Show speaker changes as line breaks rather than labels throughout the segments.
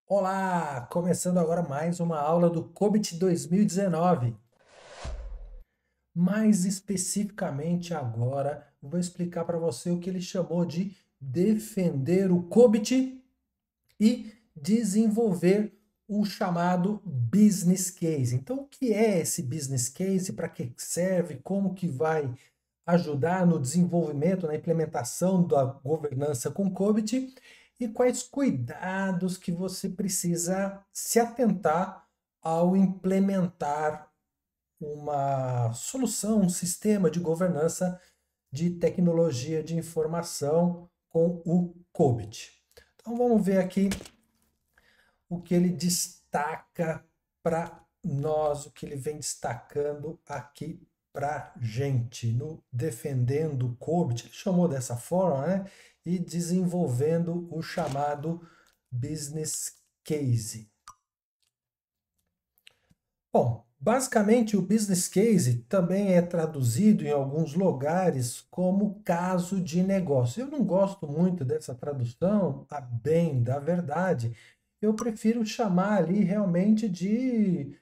Olá! Começando agora mais uma aula do COBIT 2019. Mais especificamente agora, vou explicar para você o que ele chamou de defender o COBIT e desenvolver o chamado business case. Então, o que é esse business case? Para que serve? Como que vai ajudar no desenvolvimento, na implementação da governança com COBIT? E quais cuidados que você precisa se atentar ao implementar uma solução, um sistema de governança de tecnologia de informação com o COBIT. Então vamos ver aqui o que ele destaca para nós, o que ele vem destacando aqui para gente no defendendo o COBIT. Ele chamou dessa forma, né? E desenvolvendo o chamado business case. Bom, basicamente o business case também é traduzido em alguns lugares como caso de negócio. Eu não gosto muito dessa tradução, a bem da verdade. Eu prefiro chamar ali realmente de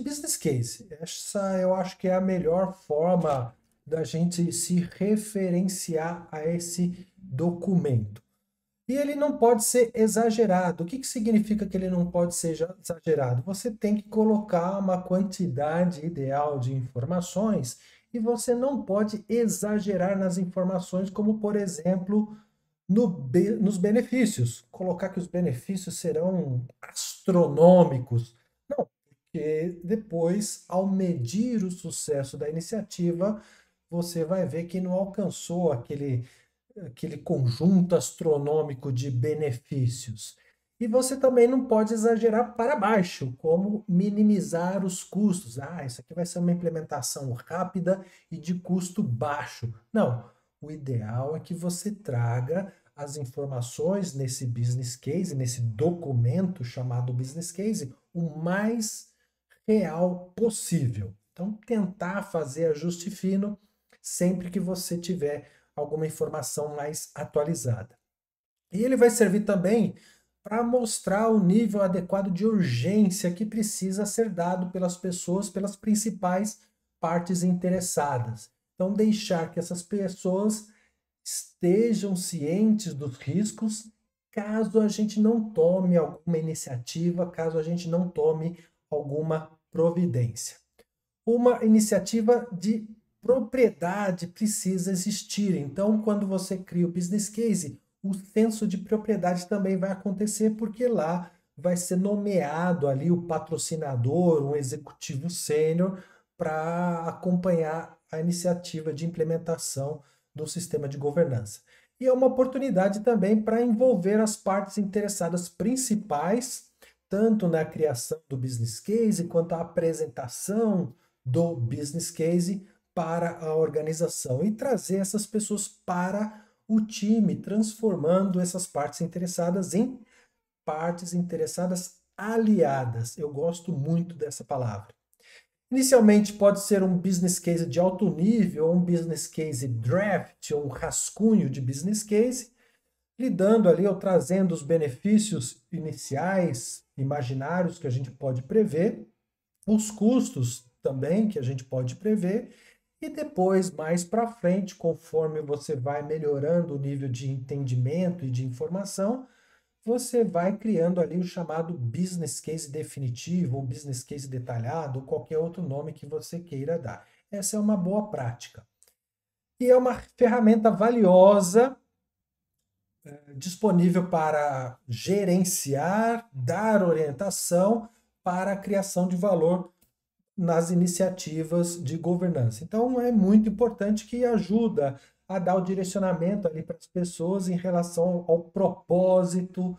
business case. Essa eu acho que é a melhor forma da gente se referenciar a esse documento. E ele não pode ser exagerado. O que significa que ele não pode ser exagerado? Você tem que colocar uma quantidade ideal de informações e você não pode exagerar nas informações, como, por exemplo, nos benefícios. Colocar que os benefícios serão astronômicos. Não, porque depois, ao medir o sucesso da iniciativa, você vai ver que não alcançou aquele conjunto astronômico de benefícios. E você também não pode exagerar para baixo, como minimizar os custos. Ah, isso aqui vai ser uma implementação rápida e de custo baixo. Não, o ideal é que você traga as informações nesse business case, nesse documento chamado business case, o mais real possível. Então, tentar fazer ajuste fino sempre que você tiver alguma informação mais atualizada. E ele vai servir também para mostrar o nível adequado de urgência que precisa ser dado pelas pessoas, pelas principais partes interessadas. Então, deixar que essas pessoas estejam cientes dos riscos caso a gente não tome alguma iniciativa, caso a gente não tome alguma providência. Uma iniciativa de propriedade precisa existir. Então, quando você cria o business case, o senso de propriedade também vai acontecer, porque lá vai ser nomeado ali o patrocinador, um executivo sênior, para acompanhar a iniciativa de implementação do sistema de governança. E é uma oportunidade também para envolver as partes interessadas principais, tanto na criação do business case quanto a apresentação do business case para a organização e trazer essas pessoas para o time, transformando essas partes interessadas em partes interessadas aliadas. Eu gosto muito dessa palavra. Inicialmente pode ser um business case de alto nível, ou um business case draft, ou um rascunho de business case, lidando ali ou trazendo os benefícios iniciais, imaginários que a gente pode prever, os custos também que a gente pode prever, e depois, mais para frente, conforme você vai melhorando o nível de entendimento e de informação, você vai criando ali o chamado business case definitivo, ou business case detalhado, ou qualquer outro nome que você queira dar. Essa é uma boa prática. E é uma ferramenta valiosa, disponível para gerenciar, dar orientação para a criação de valor nas iniciativas de governança. Então é muito importante que ajuda a dar o direcionamento ali para as pessoas em relação ao propósito,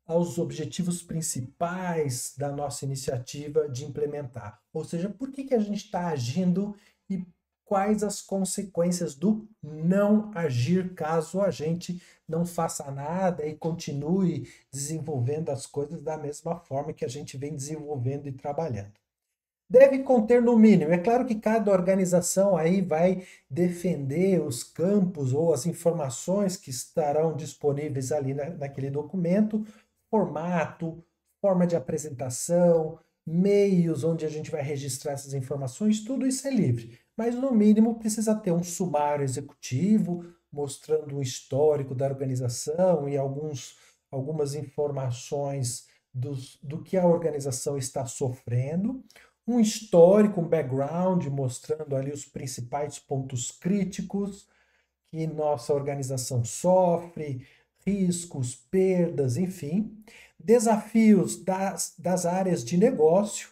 aos objetivos principais da nossa iniciativa de implementar. Ou seja, por que a gente está agindo e quais as consequências do não agir caso a gente não faça nada e continue desenvolvendo as coisas da mesma forma que a gente vem desenvolvendo e trabalhando. Deve conter no mínimo. É claro que cada organização aí vai defender os campos ou as informações que estarão disponíveis ali naquele documento, formato, forma de apresentação, meios onde a gente vai registrar essas informações, tudo isso é livre. Mas, no mínimo, precisa ter um sumário executivo, mostrando o histórico da organização e algumas informações do que a organização está sofrendo, um histórico, um background, mostrando ali os principais pontos críticos que nossa organização sofre, riscos, perdas, enfim, desafios das áreas de negócio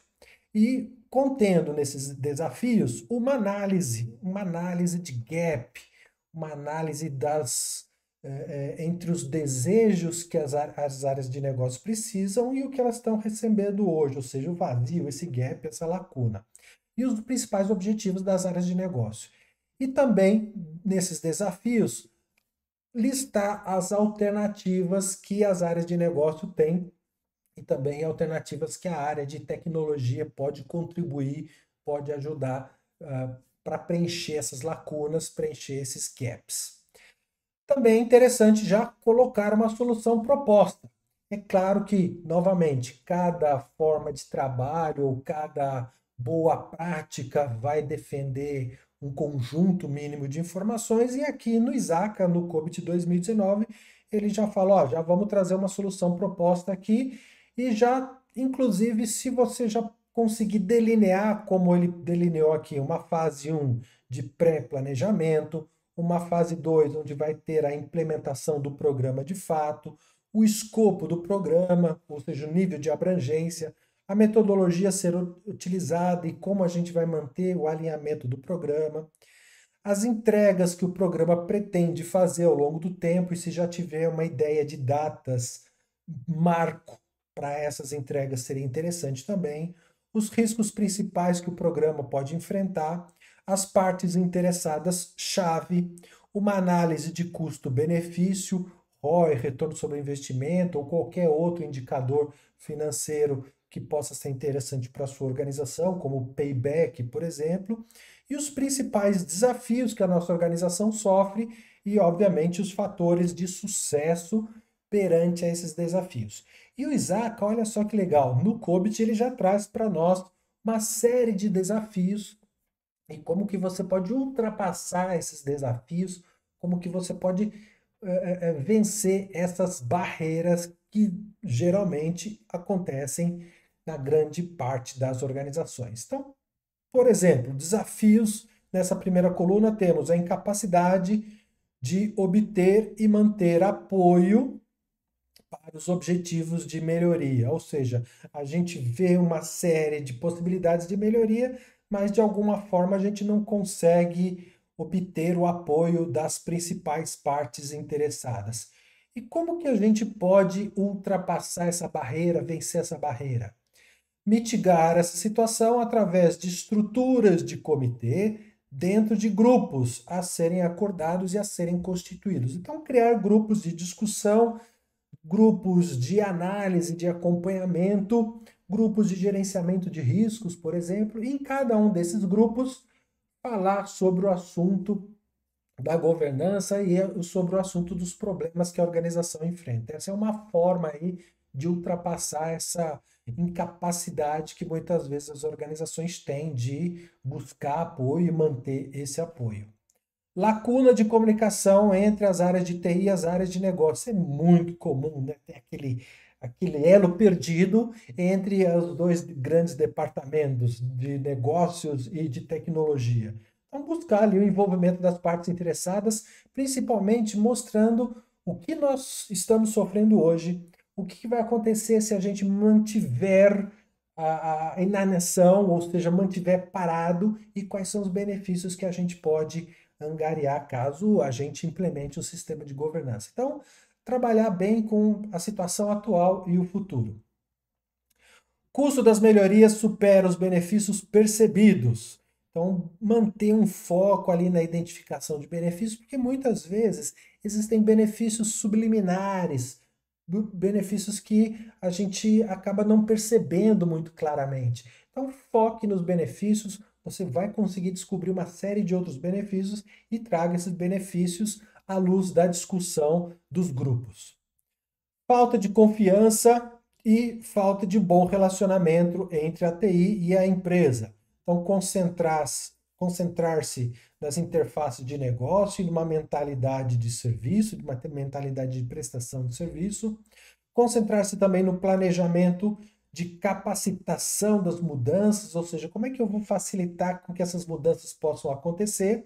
e contendo nesses desafios uma análise de gap, uma análise entre os desejos que as áreas de negócio precisam e o que elas estão recebendo hoje, ou seja, o vazio, esse gap, essa lacuna. E os principais objetivos das áreas de negócio. E também, nesses desafios, listar as alternativas que as áreas de negócio têm e também alternativas que a área de tecnologia pode contribuir, pode ajudar para preencher essas lacunas, preencher esses gaps. Também é interessante já colocar uma solução proposta. É claro que, novamente, cada forma de trabalho ou cada boa prática vai defender um conjunto mínimo de informações, e aqui no ISACA, no COBIT 2019, ele já fala, ó, já vamos trazer uma solução proposta aqui, e já, inclusive, se você já conseguir delinear, como ele delineou aqui, uma fase 1 de pré-planejamento, uma fase 2, onde vai ter a implementação do programa de fato, o escopo do programa, ou seja, o nível de abrangência, a metodologia a ser utilizada e como a gente vai manter o alinhamento do programa, as entregas que o programa pretende fazer ao longo do tempo e se já tiver uma ideia de datas, marco para essas entregas seria interessante também, os riscos principais que o programa pode enfrentar, as partes interessadas chave, uma análise de custo-benefício, ROI, retorno sobre investimento ou qualquer outro indicador financeiro que possa ser interessante para a sua organização, como payback, por exemplo, e os principais desafios que a nossa organização sofre e, obviamente, os fatores de sucesso perante a esses desafios. E o Isaac, olha só que legal, no COBIT ele já traz para nós uma série de desafios e como que você pode ultrapassar esses desafios, como que você pode vencer essas barreiras que geralmente acontecem na grande parte das organizações. Então, por exemplo, desafios nessa primeira coluna temos a incapacidade de obter e manter apoio para os objetivos de melhoria, ou seja, a gente vê uma série de possibilidades de melhoria, mas de alguma forma a gente não consegue obter o apoio das principais partes interessadas. E como que a gente pode ultrapassar essa barreira, vencer essa barreira? Mitigar essa situação através de estruturas de comitê dentro de grupos a serem acordados e a serem constituídos. Então, criar grupos de discussão, grupos de análise, de acompanhamento, grupos de gerenciamento de riscos, por exemplo, e em cada um desses grupos falar sobre o assunto da governança e sobre o assunto dos problemas que a organização enfrenta. Essa é uma forma aí de ultrapassar essa incapacidade que muitas vezes as organizações têm de buscar apoio e manter esse apoio. Lacuna de comunicação entre as áreas de TI e as áreas de negócio. É muito comum, né? Tem aquele elo perdido entre os dois grandes departamentos de negócios e de tecnologia. Então, buscar ali o envolvimento das partes interessadas, principalmente mostrando o que nós estamos sofrendo hoje, o que vai acontecer se a gente mantiver a inanição, ou seja, mantiver parado, e quais são os benefícios que a gente pode angariar caso a gente implemente o sistema de governança. Então, trabalhar bem com a situação atual e o futuro. Custo das melhorias supera os benefícios percebidos. Então, manter um foco ali na identificação de benefícios, porque muitas vezes existem benefícios subliminares, benefícios que a gente acaba não percebendo muito claramente. Então, foque nos benefícios, você vai conseguir descobrir uma série de outros benefícios e traga esses benefícios à luz da discussão dos grupos. falta de confiança e falta de bom relacionamento entre a TI e a empresa. Então, concentrar-se nas interfaces de negócio e numa mentalidade de serviço, de uma mentalidade de prestação de serviço. Concentrar-se também no planejamento de capacitação das mudanças, ou seja, como é que eu vou facilitar com que essas mudanças possam acontecer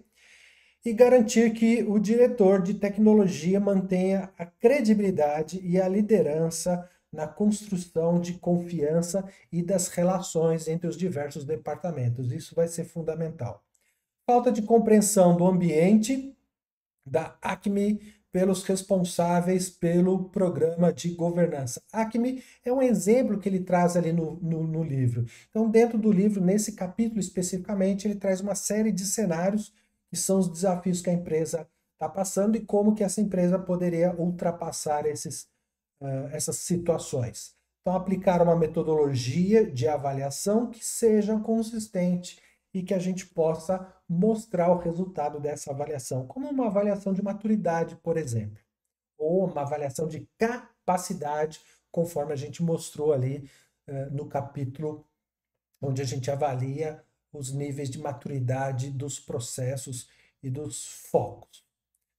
e garantir que o diretor de tecnologia mantenha a credibilidade e a liderança na construção de confiança e das relações entre os diversos departamentos. Isso vai ser fundamental. Falta de compreensão do ambiente da Acme pelos responsáveis pelo programa de governança. Acme é um exemplo que ele traz ali no livro. Então, dentro do livro, nesse capítulo especificamente, ele traz uma série de cenários que são os desafios que a empresa está passando e como que essa empresa poderia ultrapassar essas situações. Então, aplicar uma metodologia de avaliação que seja consistente e que a gente possa mostrar o resultado dessa avaliação, como uma avaliação de maturidade, por exemplo, ou uma avaliação de capacidade, conforme a gente mostrou ali no capítulo onde a gente avalia os níveis de maturidade dos processos e dos focos,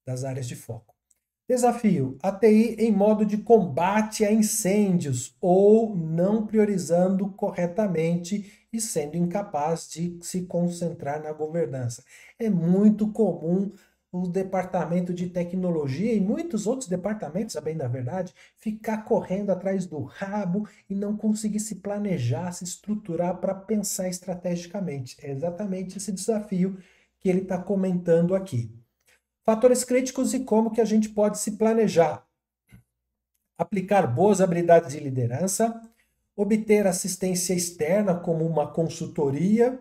das áreas de foco. Desafio: a TI em modo de combate a incêndios ou não priorizando corretamente e sendo incapaz de se concentrar na governança. É muito comum o departamento de tecnologia e muitos outros departamentos, a bem da verdade, ficar correndo atrás do rabo e não conseguir se planejar, se estruturar para pensar estrategicamente. É exatamente esse desafio que ele está comentando aqui. Fatores críticos e como que a gente pode se planejar. Aplicar boas habilidades de liderança, obter assistência externa como uma consultoria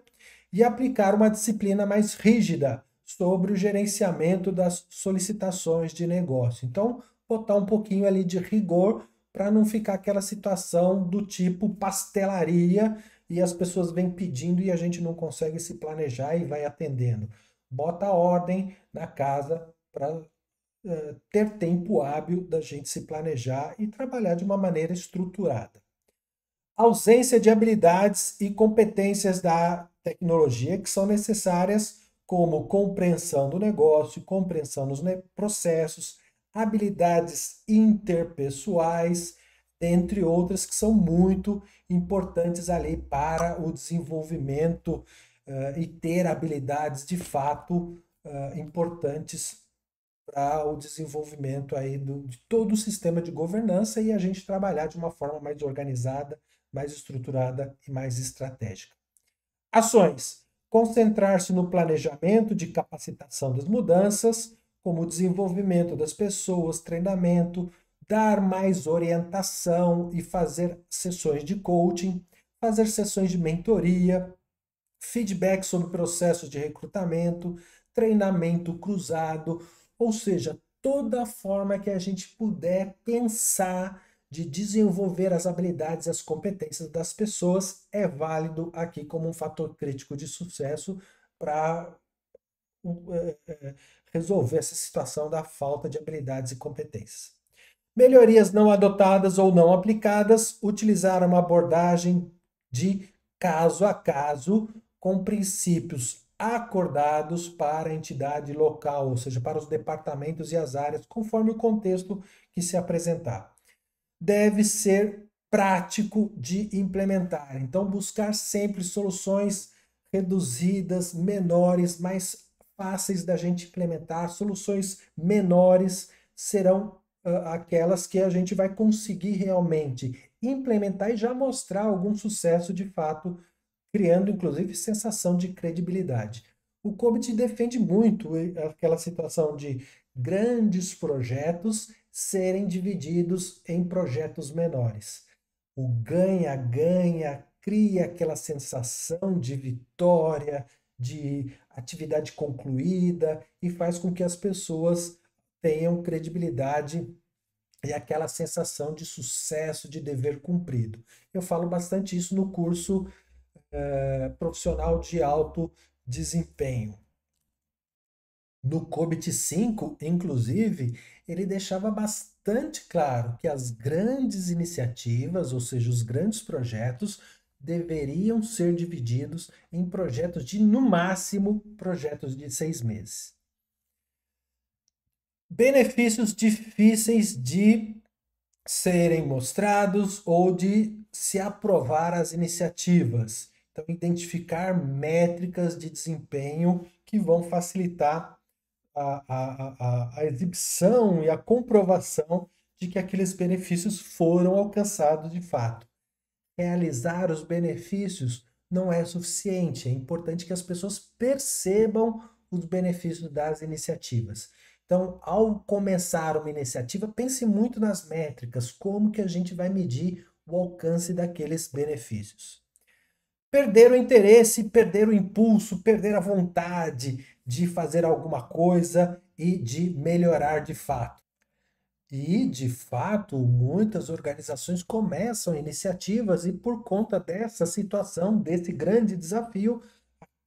e aplicar uma disciplina mais rígida sobre o gerenciamento das solicitações de negócio. Então, botar um pouquinho ali de rigor para não ficar aquela situação do tipo pastelaria e as pessoas vêm pedindo e a gente não consegue se planejar e vai atendendo. Bota ordem na casa para ter tempo hábil da gente se planejar e trabalhar de uma maneira estruturada. Ausência de habilidades e competências da tecnologia que são necessárias, como compreensão do negócio, compreensão dos processos, habilidades interpessoais, entre outras que são muito importantes ali para o desenvolvimento e ter habilidades de fato importantes para o desenvolvimento aí de todo o sistema de governança e a gente trabalhar de uma forma mais organizada, mais estruturada e mais estratégica. Ações: concentrar-se no planejamento de capacitação das mudanças, como o desenvolvimento das pessoas, treinamento, dar mais orientação e fazer sessões de coaching, fazer sessões de mentoria, feedback sobre processos de recrutamento, treinamento cruzado, ou seja, toda forma que a gente puder pensar de desenvolver as habilidades e as competências das pessoas é válido aqui como um fator crítico de sucesso para resolver essa situação da falta de habilidades e competências. Melhorias não adotadas ou não aplicadas, utilizar uma abordagem de caso a caso, com princípios acordados para a entidade local, ou seja, para os departamentos e as áreas, conforme o contexto que se apresentar. Deve ser prático de implementar. Então, buscar sempre soluções reduzidas, menores, mais fáceis da gente implementar. Soluções menores serão aquelas que a gente vai conseguir realmente implementar e já mostrar algum sucesso de fato, criando inclusive sensação de credibilidade. O COBIT defende muito aquela situação de grandes projetos serem divididos em projetos menores. O ganha-ganha cria aquela sensação de vitória, de atividade concluída e faz com que as pessoas tenham credibilidade e aquela sensação de sucesso, de dever cumprido. Eu falo bastante isso no curso profissional de alto desempenho. No COBIT 5, inclusive, ele deixava bastante claro que as grandes iniciativas, ou seja, os grandes projetos, deveriam ser divididos em projetos de, no máximo, projetos de 6 meses. Benefícios difíceis de serem mostrados ou de se aprovar as iniciativas. Então, identificar métricas de desempenho que vão facilitar a exibição e a comprovação de que aqueles benefícios foram alcançados de fato. Realizar os benefícios não é suficiente, é importante que as pessoas percebam os benefícios das iniciativas. Então, ao começar uma iniciativa, pense muito nas métricas, como que a gente vai medir o alcance daqueles benefícios. Perder o interesse, perder o impulso, perder a vontade de fazer alguma coisa e de melhorar de fato. E, de fato, muitas organizações começam iniciativas e, por conta dessa situação, desse grande desafio,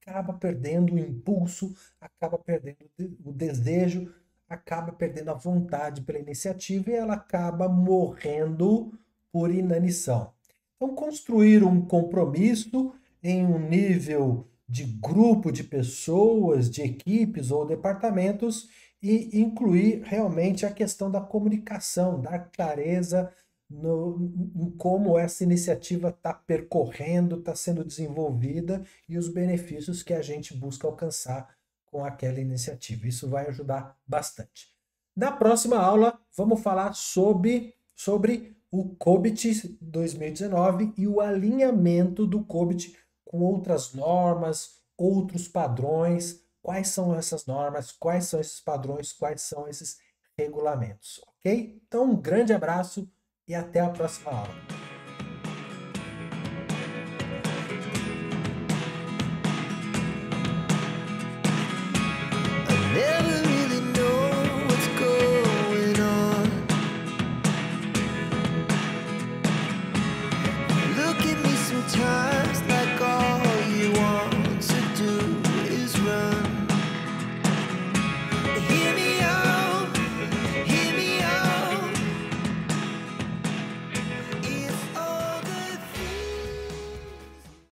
acaba perdendo o impulso, acaba perdendo o desejo, acaba perdendo a vontade pela iniciativa e ela acaba morrendo por inanição. Então, construir um compromisso em um nível de grupo de pessoas, de equipes ou departamentos e incluir realmente a questão da comunicação, dar clareza em como essa iniciativa está percorrendo, está sendo desenvolvida e os benefícios que a gente busca alcançar com aquela iniciativa. Isso vai ajudar bastante. Na próxima aula, vamos falar sobre o COBIT 2019 e o alinhamento do COBIT com outras normas, outros padrões. Quais são essas normas, quais são esses padrões, quais são esses regulamentos, ok? Então, um grande abraço e até a próxima aula.